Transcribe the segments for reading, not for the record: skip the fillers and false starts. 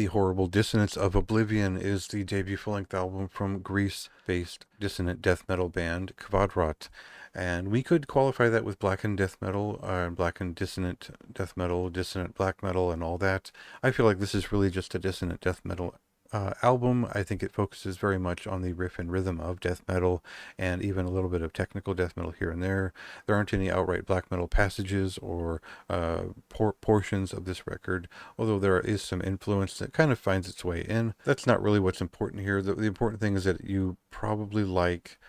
The Horrible Dissonance of Oblivion is the debut full-length album from Greece-based dissonant death metal band KVADRAT. And we could qualify that with blackened death metal, blackened dissonant death metal, dissonant black metal, and all that. I feel like this is really just a dissonant death metal album. I think it focuses very much on the riff and rhythm of death metal and even a little bit of technical death metal here and there. There aren't any outright black metal passages or portions of this record, although there is some influence that kind of finds its way in. That's not really what's important here. The important thing is that you probably like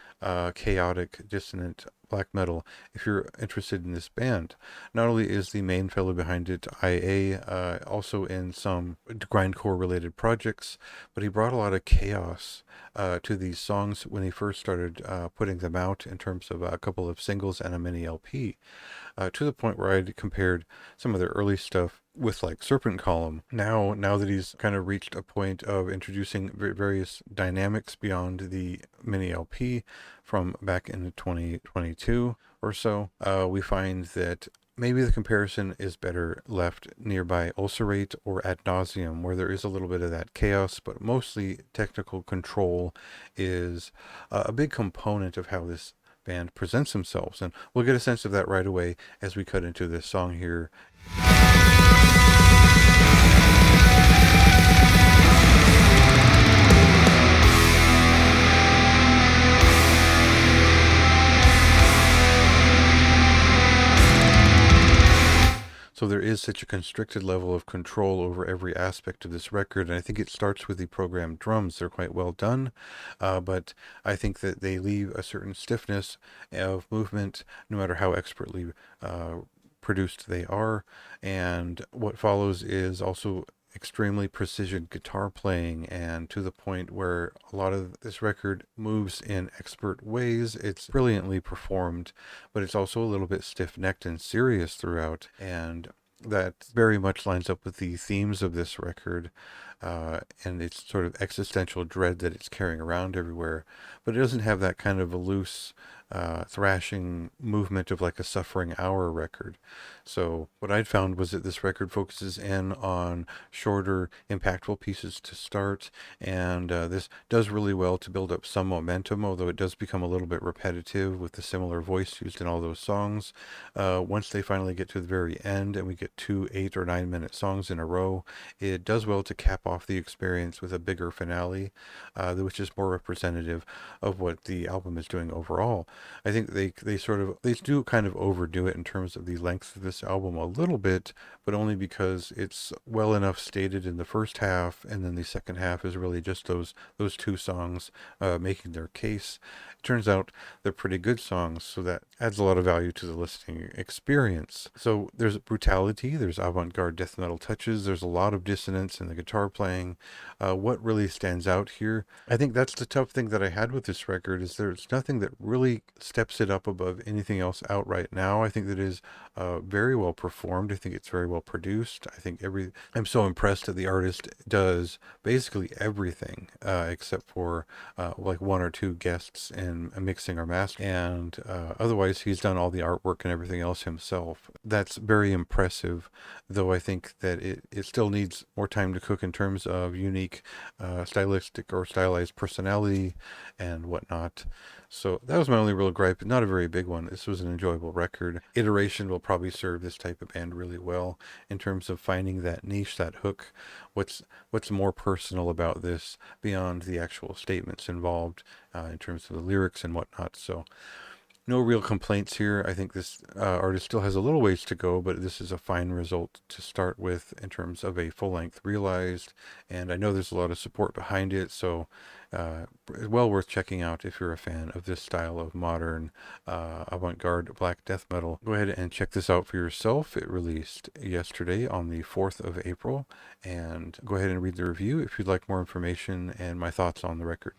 chaotic, dissonant black metal if you're interested in this band. Not only is the main fellow behind it IA, also in some grindcore related projects, but he brought a lot of chaos to these songs when he first started putting them out in terms of a couple of singles and a mini LP, to the point where I'd compared some of their early stuff with like Serpent Column. Now that he's kind of reached a point of introducing various dynamics beyond the mini LP from back in 2022 or so, we find that maybe the comparison is better left nearby Ulcerate or Ad Nauseam, where there is a little bit of that chaos, but mostly technical control is a big component of how this band presents themselves. And we'll get a sense of that right away as we cut into this song here. So there is such a constricted level of control over every aspect of this record, and I think it starts with the programmed drums. They're quite well done, but I think that they leave a certain stiffness of movement, no matter how expertly produced they are. And what follows is also extremely precision guitar playing, and to the point where a lot of this record moves in expert ways. It's brilliantly performed, but it's also a little bit stiff-necked and serious throughout, and that very much lines up with the themes of this record, and its sort of existential dread that it's carrying around everywhere. But it doesn't have that kind of a loose thrashing movement of like a Suffering Hour record. So what I'd found was that this record focuses in on shorter, impactful pieces to start, and this does really well to build up some momentum, although it does become a little bit repetitive with the similar voice used in all those songs. Once they finally get to the very end and we get 2 8 or 9 minute songs in a row, it does well to cap off the experience with a bigger finale, which is more representative of what the album is doing overall. I think they do kind of overdo it in terms of the length of this album a little bit, but only because it's well enough stated in the first half, and then the second half is really just those 2 songs making their case. It turns out they're pretty good songs, so that adds a lot of value to the listening experience. So there's brutality, there's avant-garde death metal touches, there's a lot of dissonance in the guitar playing. What really stands out here, I think that's the tough thing that I had with this record, is there's nothing that really steps it up above anything else out right now. I think that it is very well performed. I think it's very well produced. I'm so impressed that the artist does basically everything except for like 1 or 2 guests in mixing or mastering, and otherwise he's done all the artwork and everything else himself. That's very impressive, though I think that it still needs more time to cook in terms of unique stylistic or stylized personality and whatnot. So that was my only real gripe, not a very big one. This was an enjoyable record. Iteration will probably serve this type of band really well in terms of finding that niche, that hook. What's more personal about this beyond the actual statements involved in terms of the lyrics and whatnot. So no real complaints here. I think this artist still has a little ways to go, but this is a fine result to start with in terms of a full-length realized, and I know there's a lot of support behind it, so well worth checking out if you're a fan of this style of modern avant-garde black death metal. Go ahead and check this out for yourself. It released yesterday on the 4th of April, and go ahead and read the review if you'd like more information and my thoughts on the record.